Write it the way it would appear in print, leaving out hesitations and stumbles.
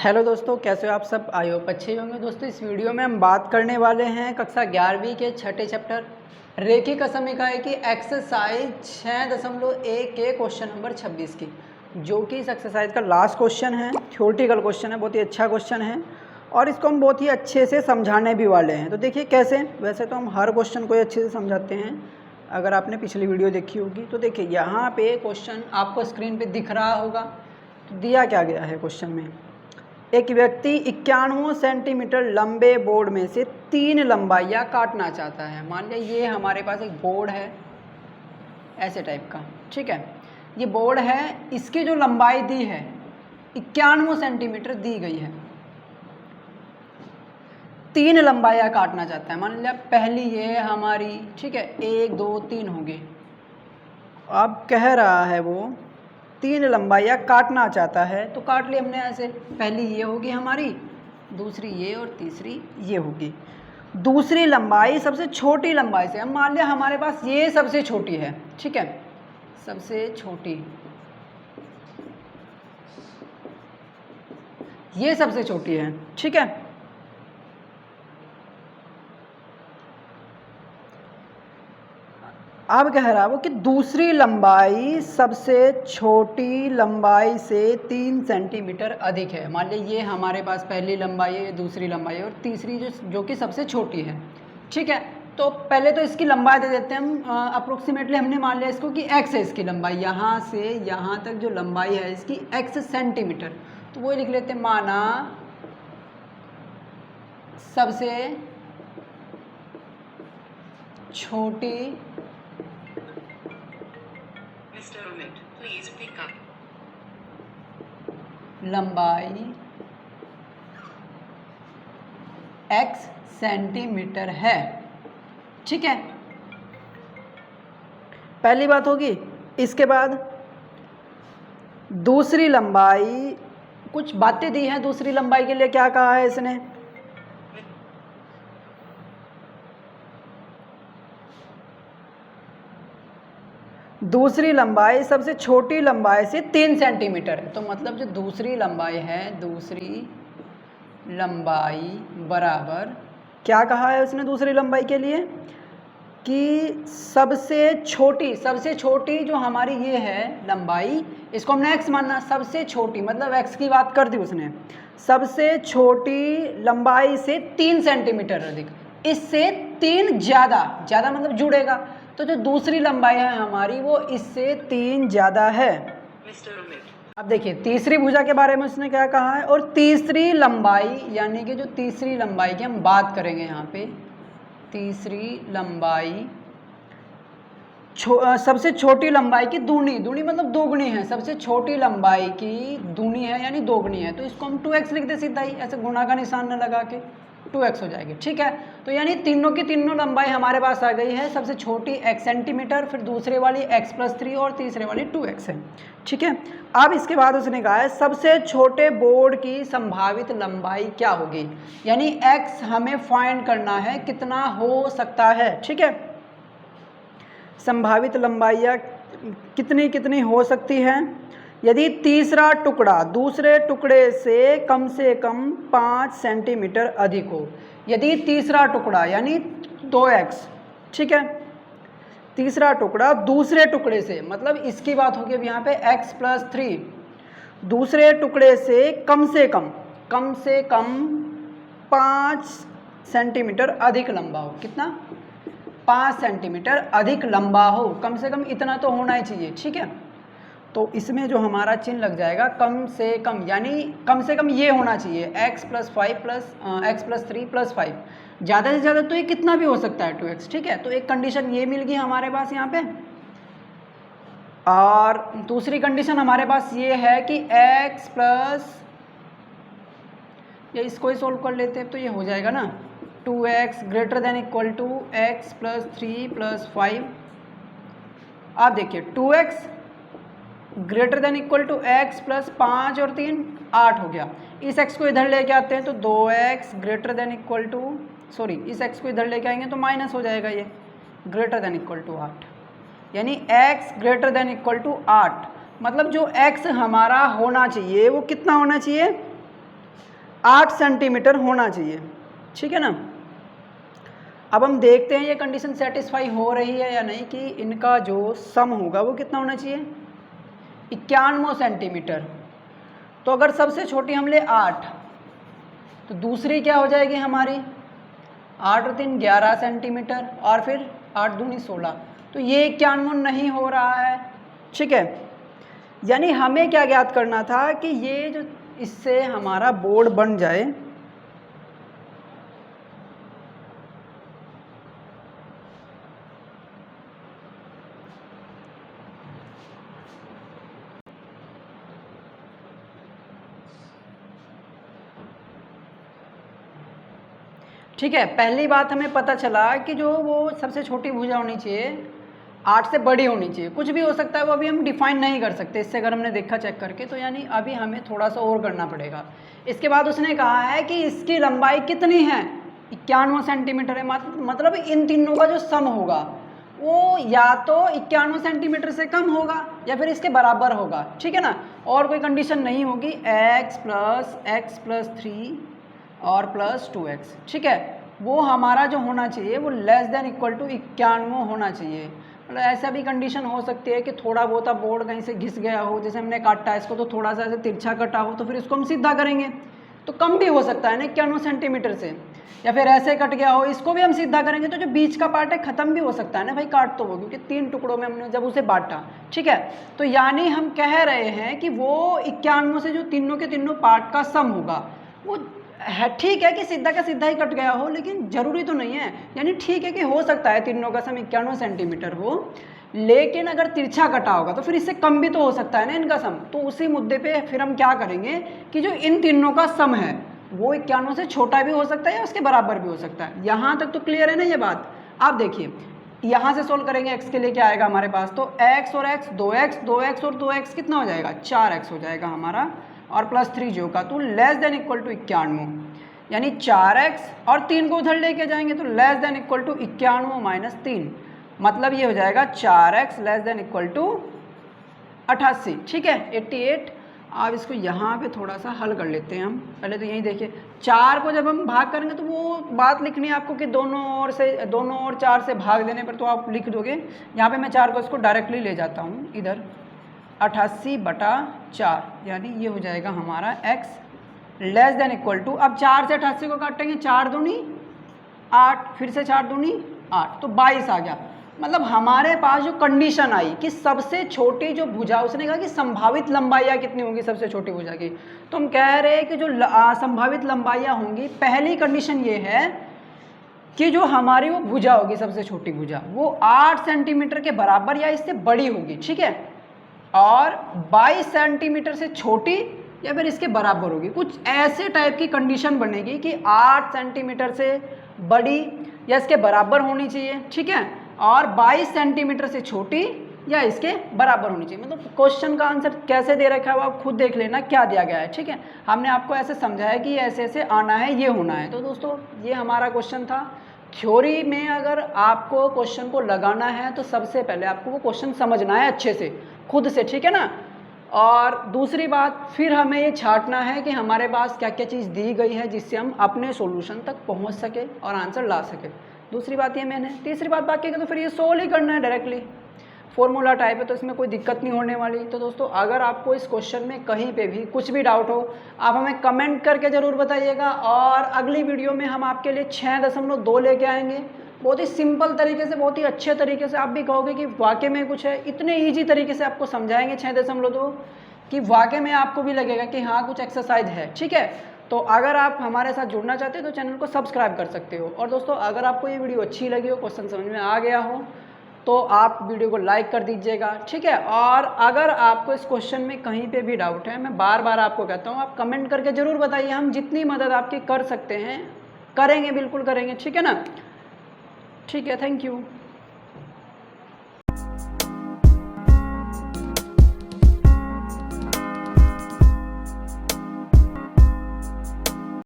Hello दोस्तों, कैसे हो आप सब? आई होप अच्छे होंगे। दोस्तों, इस वीडियो में हम बात करने वाले हैं कक्षा 11वीं के छठे चैप्टर रेखिक असमीकाय की एक्सरसाइज 6.1 के क्वेश्चन नंबर 26 की, जो कि इस एक्सरसाइज का लास्ट क्वेश्चन है। थ्योरेटिकल क्वेश्चन है, बहुत ही अच्छा क्वेश्चन है और इसको हम बहुत ही अच्छे से समझाने भी वाले हैं। तो देखिए कैसे, वैसे तो हम हर क्वेश्चन को अच्छे से समझाते हैं, अगर आपने पिछली वीडियो देखी होगी तो देखिए यहाँ पे क्वेश्चन आपको स्क्रीन पे दिख रहा होगा। तो दिया क्या गया है क्वेश्चन में, एक व्यक्ति 91 सेंटीमीटर लंबे बोर्ड में से 3 लंबाइयाँ काटना चाहता है। मान लिया ये हमारे पास एक बोर्ड है ऐसे टाइप का, ठीक है। ये बोर्ड है, इसकी जो लंबाई दी है 91 सेंटीमीटर दी गई है। 3 लंबाइयाँ काटना चाहता है। मान लिया पहली ये हमारी, ठीक है, 1 2 3 होगी। अब कह रहा है वो 3 लंबाइयाँ काटना चाहता है, तो काट ली हमने ऐसे। पहली ये होगी हमारी, दूसरी ये और तीसरी ये होगी। दूसरी लंबाई सबसे छोटी लंबाई से, हम मान लिया हमारे पास ये सबसे छोटी है, ठीक है, सबसे छोटी, ये सबसे छोटी है, ठीक है। अब कह रहा है वो कि दूसरी लंबाई सबसे छोटी लंबाई से 3 सेंटीमीटर अधिक है। मान लीजिए ये हमारे पास पहली लंबाई है, दूसरी लंबाई है और तीसरी जो कि सबसे छोटी है, ठीक है। तो पहले तो इसकी लंबाई दे देते हैं हम। अप्रोक्सीमेटली हमने मान लिया इसको कि x है इसकी लंबाई, यहाँ से यहाँ तक जो लंबाई है इसकी x सेंटीमीटर, तो वो लिख लेते हैं। माना सबसे छोटी लंबाई x सेंटीमीटर है, ठीक है। पहली बात होगी। इसके बाद दूसरी लंबाई, कुछ बातें दी हैं दूसरी लंबाई के लिए। क्या कहा है इसने, दूसरी लंबाई सबसे छोटी लंबाई से 3 सेंटीमीटर है। तो मतलब जो दूसरी लंबाई है, दूसरी लंबाई बराबर, क्या कहा है उसने दूसरी लंबाई के लिए, कि सबसे छोटी जो हमारी ये है लंबाई, इसको हमने x मानना। सबसे छोटी मतलब x की बात कर दी उसने, सबसे छोटी लंबाई से 3 सेंटीमीटर अधिक, इससे 3 ज़्यादा मतलब जुड़ेगा। तो जो दूसरी लंबाई है हमारी वो इससे 3 ज़्यादा है। अब देखिए तीसरी भुजा के बारे में उसने क्या कहा है, और तीसरी लंबाई यानी कि जो तीसरी लंबाई की हम बात करेंगे यहाँ पे, तीसरी लंबाई सबसे छोटी लंबाई की दूनी मतलब दोगुनी है, सबसे छोटी लंबाई की दूनी है यानी दोगुनी है। तो इसको हम 2x लिख दे सीधा ही, ऐसे गुणा का निशान न लगा के 2x हो जाएगी, ठीक है। तो यानी तीनों की तीनों लंबाई हमारे पास आ गई है। सबसे छोटी x सेंटीमीटर, फिर दूसरे वाली x+3 और तीसरे वाली 2x है, ठीक है। अब इसके बाद उसने कहा है सबसे छोटे बोर्ड की संभावित लंबाई क्या होगी, यानी x हमें फाइंड करना है कितना हो सकता है, ठीक है। संभावित लंबाइयाँ कितनी हो सकती हैं। यदि तीसरा टुकड़ा दूसरे टुकड़े से कम 5 सेंटीमीटर अधिक हो, यदि तीसरा टुकड़ा यानी 2x, ठीक है, तीसरा टुकड़ा दूसरे टुकड़े से, मतलब इसकी बात होगी अब यहाँ पे x+3, दूसरे टुकड़े से कम 5 सेंटीमीटर अधिक लंबा हो। कितना? 5 सेंटीमीटर अधिक लंबा हो, कम से कम इतना तो होना ही चाहिए, ठीक है। तो इसमें जो हमारा चिन्ह लग जाएगा कम से कम, यानी कम से कम ये होना चाहिए x+3+5, ज़्यादा से ज़्यादा तो ये कितना भी हो सकता है 2x, ठीक है। तो एक कंडीशन ये मिल गई हमारे पास यहाँ पे, और दूसरी कंडीशन हमारे पास ये है कि या इसको ही सोल्व कर लेते हैं तो ये हो जाएगा ना, 2x greater than equal to x+3+5। आप देखिए 2x greater than equal to x+5 और 3 8 हो गया। इस x को इधर लेके आते हैं तो 2x greater than equal to, sorry इस x को इधर लेके आएंगे तो माइनस हो जाएगा, ये ग्रेटर देन इक्वल टू 8, यानी x greater than equal to 8। मतलब जो x हमारा होना चाहिए वो कितना होना चाहिए, 8 सेंटीमीटर होना चाहिए, ठीक है ना। अब हम देखते हैं ये कंडीशन सेटिस्फाई हो रही है या नहीं कि इनका जो सम होगा वो कितना होना चाहिए, 91 सेंटीमीटर। तो अगर सबसे छोटी हम ले 8, तो दूसरी क्या हो जाएगी हमारी 8 और 3 11 सेंटीमीटर, और फिर 8 दूनी 16। तो ये 91 नहीं हो रहा है, ठीक है। यानी हमें क्या ज्ञात करना था कि ये जो इससे हमारा बोर्ड बन जाए, ठीक है। पहली बात हमें पता चला कि जो वो सबसे छोटी भुजा होनी चाहिए 8 से बड़ी होनी चाहिए। कुछ भी हो सकता है, वो अभी हम डिफाइन नहीं कर सकते इससे, अगर हमने देखा चेक करके, तो यानी अभी हमें थोड़ा सा और करना पड़ेगा। इसके बाद उसने कहा है कि इसकी लंबाई कितनी है, 91 सेंटीमीटर है। मतलब इन तीनों का जो सम होगा वो या तो 91 सेंटीमीटर से कम होगा या फिर इसके बराबर होगा, ठीक है ना। और कोई कंडीशन नहीं होगी, x प्लस 3 और प्लस 2x, ठीक है। वो हमारा जो होना चाहिए वो लेस देन इक्वल टू 91 होना चाहिए। मतलब ऐसा भी कंडीशन हो सकती है कि थोड़ा बहुत बोर्ड कहीं से घिस गया हो, जैसे हमने काटा इसको तो थोड़ा सा ऐसे तिरछा कटा हो, तो फिर इसको हम सीधा करेंगे तो कम भी हो सकता है ना 91 सेंटीमीटर से, या फिर ऐसे कट गया हो इसको भी हम सीधा करेंगे तो जो बीच का पार्ट है ख़त्म भी हो सकता है ना भाई, काट तो वो, क्योंकि 3 टुकड़ों में हमने जब उसे बांटा, ठीक है। तो यानी हम कह रहे हैं कि वो 91 से जो तीनों के तीनों पार्ट का सम होगा वो है, ठीक है कि सीधा का सीधा ही कट गया हो, लेकिन ज़रूरी तो नहीं है। यानी ठीक है कि हो सकता है तीनों का सम 91 सेंटीमीटर हो, लेकिन अगर तिरछा कटा होगा तो फिर इससे कम भी तो हो सकता है ना इनका सम। तो उसी मुद्दे पे फिर हम क्या करेंगे कि जो इन तीनों का सम है वो 91 से छोटा भी हो सकता है या उसके बराबर भी हो सकता है। यहाँ तक तो क्लियर है ना ये बात। आप देखिए यहाँ से सोल्व करेंगे, x के लिए क्या आएगा हमारे पास, तो x और x 2x और 2x कितना हो जाएगा, 4x हो जाएगा हमारा, और प्लस 3 जो का, तो लेस देन इक्वल टू 91, यानी 4x और 3 को उधर लेके जाएंगे तो less than equal to 91 minus 3, मतलब ये हो जाएगा 4x less than equal to 88, ठीक है 88। अब इसको यहाँ पे थोड़ा सा हल कर लेते हैं हम। पहले तो यही देखिए, 4 को जब हम भाग करेंगे तो वो बात लिखनी है आपको कि दोनों ओर 4 से भाग देने पर तो आप लिख दोगे। यहाँ पे मैं 4 को इसको डायरेक्टली ले जाता हूँ इधर, 88/4, यानी ये हो जाएगा हमारा x less than equal to, अब 4 से 88 को काटेंगे, 4 दूनी 8, फिर से 4 दूनी 8, तो 22 आ गया। मतलब हमारे पास जो कंडीशन आई कि सबसे छोटी जो भुजा, उसने कहा कि संभावित लंबाइयाँ कितनी होंगी सबसे छोटी भुजा की, तो हम कह रहे हैं कि जो संभावित लंबाइयाँ होंगी, पहली कंडीशन ये है कि जो हमारी वो भुजा होगी सबसे छोटी भुजा वो 8 सेंटीमीटर के बराबर या इससे बड़ी होगी, ठीक है, और 22 सेंटीमीटर से छोटी या फिर इसके बराबर होगी। कुछ ऐसे टाइप की कंडीशन बनेगी कि 8 सेंटीमीटर से बड़ी या इसके बराबर होनी चाहिए, ठीक है, और 22 सेंटीमीटर से छोटी या इसके बराबर होनी चाहिए। मतलब क्वेश्चन का आंसर कैसे दे रखा है वो आप खुद देख लेना क्या दिया गया है, ठीक है। हमने आपको ऐसे समझाया कि ऐसे ऐसे आना है, ये होना है। तो दोस्तों ये हमारा क्वेश्चन था। थ्योरी में अगर आपको क्वेश्चन को लगाना है तो सबसे पहले आपको वो क्वेश्चन समझना है अच्छे से खुद से, ठीक है ना। और दूसरी बात, फिर हमें ये छांटना है कि हमारे पास क्या क्या चीज़ दी गई है जिससे हम अपने सॉल्यूशन तक पहुंच सके और आंसर ला सके। दूसरी बात ये मैंने, तीसरी बात बाकी है तो फिर ये सोल्व ही करना है डायरेक्टली, फॉर्मूला टाइप है तो इसमें कोई दिक्कत नहीं होने वाली। तो दोस्तों अगर आपको इस क्वेश्चन में कहीं पे भी कुछ भी डाउट हो आप हमें कमेंट करके ज़रूर बताइएगा, और अगली वीडियो में हम आपके लिए 6.2 लेके आएंगे, बहुत ही सिंपल तरीके से, बहुत ही अच्छे तरीके से। आप भी कहोगे कि वाकई में कुछ है, इतने ईजी तरीके से आपको समझाएंगे 6.2 कि वाकई में आपको भी लगेगा कि हाँ कुछ एक्सरसाइज है, ठीक है। तो अगर आप हमारे साथ जुड़ना चाहते हो तो चैनल को सब्सक्राइब कर सकते हो। और दोस्तों अगर आपको ये वीडियो अच्छी लगी हो, क्वेश्चन समझ में आ गया हो, तो आप वीडियो को लाइक कर दीजिएगा, ठीक है। और अगर आपको इस क्वेश्चन में कहीं पे भी डाउट है, मैं बार बार आपको कहता हूँ आप कमेंट करके ज़रूर बताइए, हम जितनी मदद आपकी कर सकते हैं करेंगे, बिल्कुल करेंगे, ठीक है ना। ठीक है, थैंक यू।